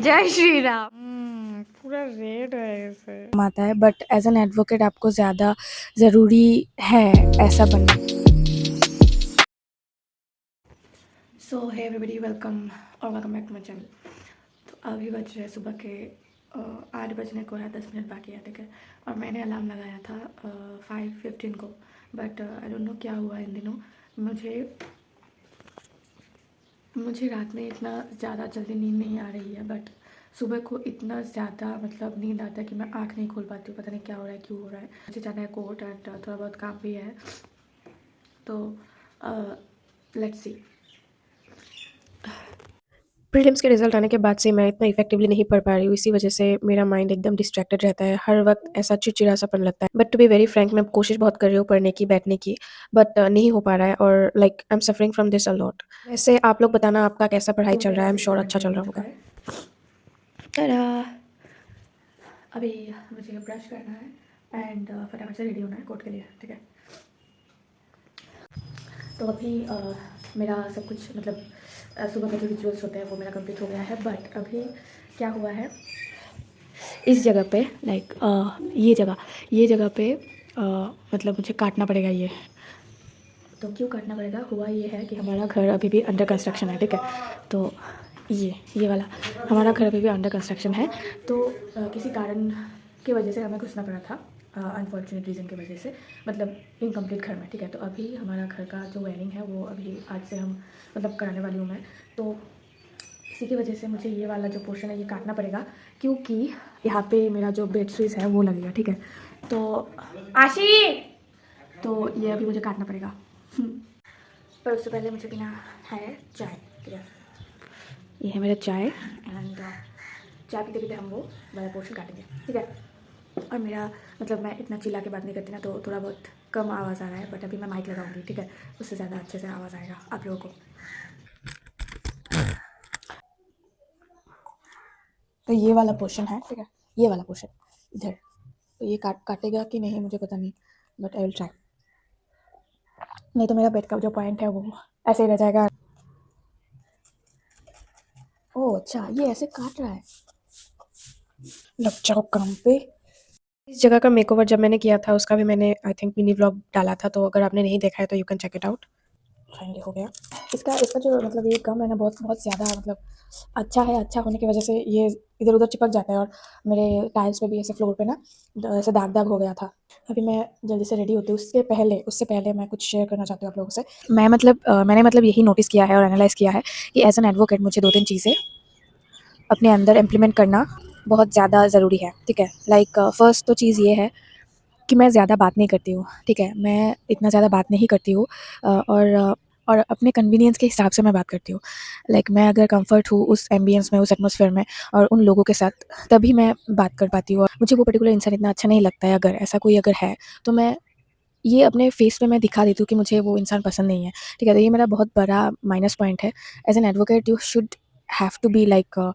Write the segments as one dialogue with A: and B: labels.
A: जय श्री राम। पूरा रेड है इसे।
B: आता है, बट एज एन एडवोकेट आपको ज़्यादा ज़रूरी है ऐसा बनना।
C: So hey everybody, welcome back to my channel. तो अभी बज रहे सुबह के 8 बजने को है, 10 मिनट बाकी है, ठीक है। और मैंने अलार्म लगाया था 5:15 को, बट आई डोंट नो क्या हुआ इन दिनों। मुझे रात में इतना ज़्यादा जल्दी नींद नहीं आ रही है, बट सुबह को इतना ज़्यादा मतलब नींद आता है कि मैं आँख नहीं खोल पाती हूँ। पता नहीं क्या हो रहा है, क्यों हो रहा है। मुझे जाना है कोर्ट एंड थोड़ा बहुत काम भी है, तो लेट्स सी।
B: प्रीलिम्स के रिजल्ट आने के बाद से मैं इतना इफेक्टिवली नहीं पढ़ पा रही हूँ, इसी वजह से मेरा माइंड एकदम डिस्ट्रैक्टेड रहता है, हर वक्त ऐसा चिड़चिड़ासापन लगता है। But to be very frank, मैं कोशिश बहुत कर रही हूँ पढ़ने की, बैठने की, बट नहीं हो पा रहा है और like I am suffering from this a lot. वैसे आप लोग बताना आपका कैसा पढ़ाई चल रहा है। आई एम श्योर अच्छा चल रहा होगा।
C: अभी मुझे ब्रश करना है एंड फटाफट से रेडी होना है कोर्ट के लिए, ठीक है। तो अभी मेरा सब कुछ मतलब सुबह का जो रिचुअल्स होते हैं वो मेरा कंप्लीट हो गया है। बट अभी क्या हुआ है, इस जगह पे लाइक ये जगह पे मतलब मुझे काटना पड़ेगा ये। तो क्यों काटना पड़ेगा, हुआ ये है कि हमारा घर अभी भी अंडर कंस्ट्रक्शन है, ठीक है। तो ये वाला हमारा घर अभी भी अंडर कंस्ट्रक्शन है, तो किसी कारण की वजह से हमें घुसना पड़ा था, अनफॉर्चुनेट रीज़न की वजह से, मतलब इनकम्प्लीट घर में, ठीक है। तो अभी हमारा घर का जो वायरिंग है वो अभी आज से हम मतलब कराने वाली हूँ मैं। तो इसी की वजह से मुझे ये वाला जो पोर्शन है ये काटना पड़ेगा, क्योंकि यहाँ पे मेरा जो बेड स्विच है वो लगेगा, ठीक है। तो आशी, तो ये अभी मुझे काटना पड़ेगा। पर उससे पहले मुझे पीना है चाय, ठीक है। ये है मेरा चाय एंड चाय पीते पीते हम वो वाला पोर्शन काटेंगे, ठीक है। और मेरा मतलब मैं इतना चिल्ला के बात नहीं करती ना, तो थोड़ा बहुत कम आवाज़ आ रहा है, बट अभी मैं माइक लगाऊंगी, ठीक है। उससे ज़्यादा अच्छे से आवाज़ आएगा आप लोगों को। तो ये वाला पोर्शन है, ठीक है, ये वाला पोर्शन इधर। तो ये काटेगा कि नहीं मुझे पता नहीं, बट आई विल ट्राई। नहीं तो मेरा बेड का जो पॉइंट है वो ऐसे ही रह जाएगा। ओह अच्छा, ये ऐसे काट रहा है। लग जाओ काम पे। इस जगह का मेकओवर जब मैंने किया था उसका भी मैंने आई थिंक मिनी व्लॉग डाला था, तो अगर आपने नहीं देखा है तो you can check it out. Finally हो गया। इसका इसका जो मतलब ये गम है ना, बहुत बहुत ज़्यादा मतलब अच्छा है। अच्छा होने की वजह से ये इधर उधर चिपक जाता है, और मेरे टाइल्स पे भी ऐसे फ्लोर पे ना ऐसे दाग दाग हो गया था। अभी मैं जल्दी से रेडी होती हूँ, उससे पहले मैं कुछ शेयर करना चाहती हूँ आप लोगों से। मैंने मतलब यही नोटिस किया है और एनालाइज़ किया है कि एज एन एडवोकेट मुझे 2-3 चीज़ें अपने अंदर इम्प्लीमेंट करना बहुत ज़्यादा ज़रूरी है, ठीक है। लाइक फर्स्ट तो चीज़ ये है कि मैं ज़्यादा बात नहीं करती हूँ, ठीक है। मैं इतना ज़्यादा बात नहीं करती हूँ, और अपने कन्वीनियंस के हिसाब से मैं बात करती हूँ। लाइक मैं अगर कंफर्ट हूँ उस एम्बियंस में, उस एटमॉस्फेयर में और उन लोगों के साथ, तभी मैं बात कर पाती हूँ। और मुझे वो पर्टिकुलर इंसान इतना अच्छा नहीं लगता है, अगर ऐसा कोई अगर है तो मैं ये अपने फेस पे मैं दिखा देती हूँ कि मुझे वो इंसान पसंद नहीं है, ठीक है। तो ये मेरा बहुत बड़ा माइनस पॉइंट है। As an advocate you should have to be like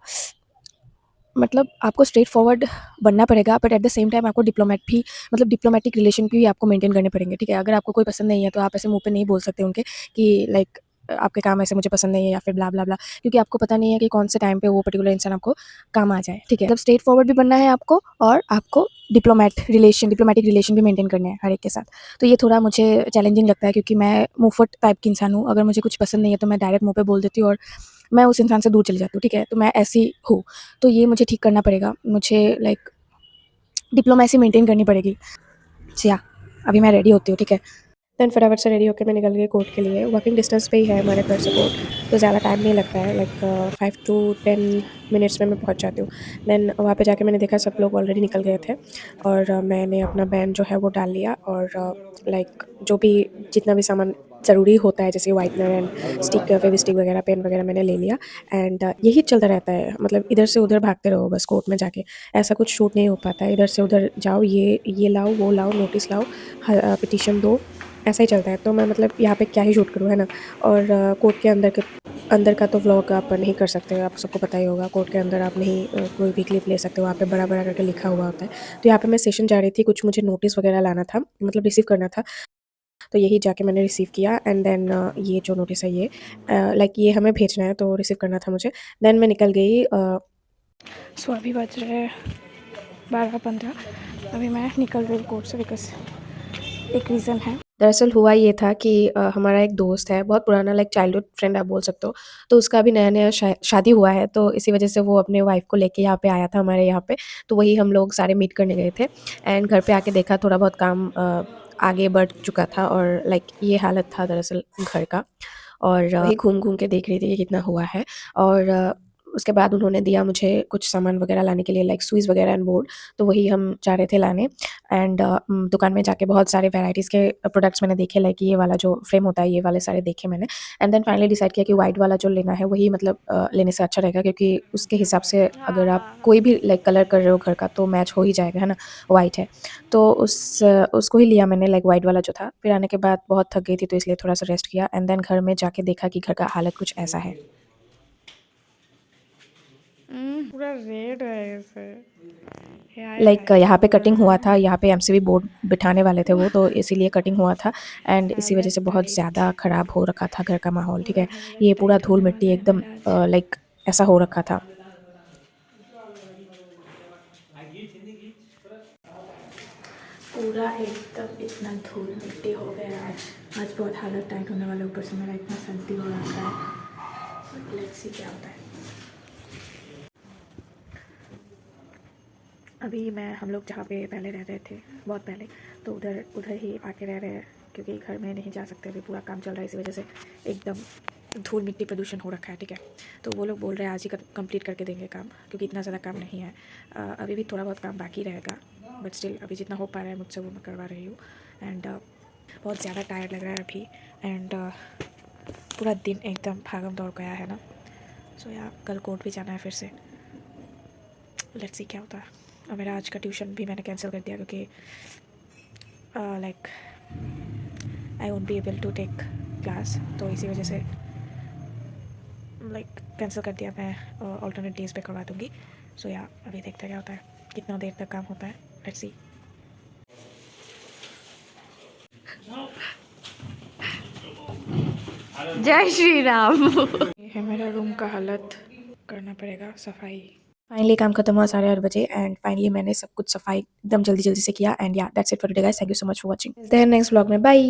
C: मतलब आपको स्ट्रेट फॉरवर्ड बनना पड़ेगा, but at the same time आपको डिप्लोमेटिक रिलेशन भी आपको मेंटेन करने पड़ेंगे, ठीक है। अगर आपको कोई पसंद नहीं है तो आप ऐसे मुंह पे नहीं बोल सकते उनके कि लाइक आपके काम ऐसे मुझे पसंद नहीं है या फिर ब्ला ब्ला ब्ला, क्योंकि आपको पता नहीं है कि कौन से टाइम पे वो पर्टिकुलर इंसान आपको काम आ जाए, ठीक है। मतलब स्ट्रेट फॉरवर्ड भी बनना है आपको, और आपको डिप्लोमेटिक रिलेशन भी मेंटेन करने हैं हर एक के साथ। तो ये थोड़ा मुझे चैलेंजिंग लगता है, क्योंकि मैं मुंहफट टाइप की इंसान हूँ। अगर मुझे कुछ पसंद नहीं है तो मैं डायरेक्ट मुंह पे बोल देती हूँ और मैं उस इंसान से दूर चली जाती हूँ, ठीक है। तो मैं ऐसी हूँ, तो ये मुझे ठीक करना पड़ेगा। मुझे लाइक डिप्लोमेसी मेंटेन करनी पड़ेगी। जी हाँ, अभी मैं रेडी होती हूँ, ठीक है। देन फटाफट से रेडी होकर मैं निकल गई कोर्ट के लिए। वॉकिंग डिस्टेंस पे ही है हमारे घर से कोर्ट, तो ज़्यादा टाइम नहीं लगता है। लाइक 5 to 10 मिनट्स में मैं पहुंच जाती हूँ। देन वहाँ पे जाके मैंने देखा सब लोग ऑलरेडी निकल गए थे, और मैंने अपना बैन जो है वो डाल लिया, और लाइक जो भी जितना भी सामान ज़रूरी होता है, जैसे वाइटनर एंड स्टिक, फेविस्टिक वगैरह, पेन वगैरह मैंने ले लिया। एंड यही चलता रहता है, मतलब इधर से उधर भागते रहो बस कोर्ट में जाके। ऐसा कुछ शूट नहीं हो पाता है, इधर से उधर जाओ, ये लाओ, वो लाओ, नोटिस लाओ, पिटीशन दो, ऐसा ही चलता है। तो मैं मतलब यहाँ पे क्या ही शूट करूँ, है ना। और कोर्ट के अंदर का तो व्लॉग आप नहीं कर सकते, आप सबको पता ही होगा। कोर्ट के अंदर आप नहीं कोई भी क्लिप ले सकते हो, वहाँ पे बड़ा बड़ा करके लिखा हुआ होता है। तो यहाँ पे मैं सेशन जा रही थी, कुछ मुझे नोटिस वगैरह लाना था, मतलब रिसीव करना था। तो यही जाके मैंने रिसीव किया, एंड देन ये जो नोटिस है ये लाइक ये हमें भेजना है, तो रिसीव करना था मुझे। देन मैं निकल गई
A: सो अभी बज रहे हैं 12:15। अभी मैं निकल रही हूँ कोर्ट से बिकॉज एक रीज़न है।
B: दरअसल हुआ ये था कि हमारा एक दोस्त है, बहुत पुराना लाइक चाइल्डहुड फ्रेंड आप बोल सकते हो। तो उसका अभी नया-नया शादी हुआ है, तो इसी वजह से वो अपने वाइफ़ को लेके यहाँ पे आया था हमारे यहाँ पे। तो वही हम लोग सारे मीट करने गए थे एंड घर पे आके देखा थोड़ा बहुत काम आगे बढ़ चुका था और लाइक ये हालत था दरअसल घर का। और वही घूम-घूम के देख रही थी कि कितना हुआ है और उसके बाद उन्होंने दिया मुझे कुछ सामान वगैरह लाने के लिए लाइक सुईज़ वगैरह एंड बोर्ड। तो वही हम जा रहे थे लाने एंड दुकान में जाके बहुत सारे वैराइटीज़ के प्रोडक्ट्स मैंने देखे लाइक ये वाला जो फ्रेम होता है ये वाले सारे देखे मैंने एंड देन फाइनली डिसाइड किया कि वाइट वाला जो लेना है वही मतलब लेने से अच्छा रहेगा क्योंकि उसके हिसाब से अगर आप कोई भी लाइक कलर कर रहे हो घर का तो मैच हो ही जाएगा, है ना? वाइट है। तो उसको ही लिया मैंने लाइक वाइट वाला जो था। फिर आने के बाद बहुत थक गई थी तो इसलिए थोड़ा-सा रेस्ट किया एंड देन घर में जाके देखा कि घर का हालत कुछ ऐसा है।
A: पूरा रेड है ऐसे।
B: लाइक यहाँ पे कटिंग हुआ था, यहाँ पे एमसीबी बोर्ड बिठाने वाले थे वो, तो इसीलिए कटिंग हुआ था एंड इसी वजह से बहुत ज़्यादा ख़राब हो रखा था घर का माहौल, ठीक है? ये पूरा धूल-मिट्टी एकदम लाइक ऐसा हो रखा था।
C: पूरा एकदम इतना धूल मिट्टी हो गया आज बहुत हालत टाइट होने वाला है। ऊपर से मेरा इतना सर्दी हो रहा है। लेट्स सी क्या होता है। अभी हम लोग जहाँ पे पहले रह रहे थे बहुत पहले, तो उधर ही आके रह रहे हैं क्योंकि घर में नहीं जा सकते। अभी पूरा काम चल रहा है, इसी वजह से एकदम धूल मिट्टी प्रदूषण हो रखा है, ठीक है? तो वो लोग बोल रहे हैं आज ही कंप्लीट करके देंगे काम क्योंकि इतना ज़्यादा काम नहीं है। अभी भी थोड़ा बहुत काम बाकी रहेगा बट स्टिल अभी जितना हो पा रहा है मुझसे वो मैं करवा रही हूँ एंड बहुत ज़्यादा टायर्ड लग रहा है अभी एंड पूरा दिन एकदम भागम दौड़ गया है ना। सो यार कल कोर्ट भी जाना है फिर से। लेट्स सी क्या होता है। और मेरा आज का ट्यूशन भी मैंने कैंसिल कर दिया क्योंकि like I won't be able to take class, तो इसी वजह से लाइक कैंसिल कर दिया। मैं ऑल्टरनेट डेज पे करवा दूँगी। सो या अभी देखते क्या होता है, कितना देर तक काम होता है। Let's see.
A: जय श्री राम। ये है मेरा रूम का हालत, करना पड़ेगा सफाई।
B: फाइनली काम खत्म हुआ 8:30 बजे एंड फाइनली मैंने सब कुछ सफाई एकदम जल्दी-जल्दी से किया एंड या that's it for today guys. Thank you so much for watching. मिलते हैं नेक्स्ट व्लॉग में, बाय।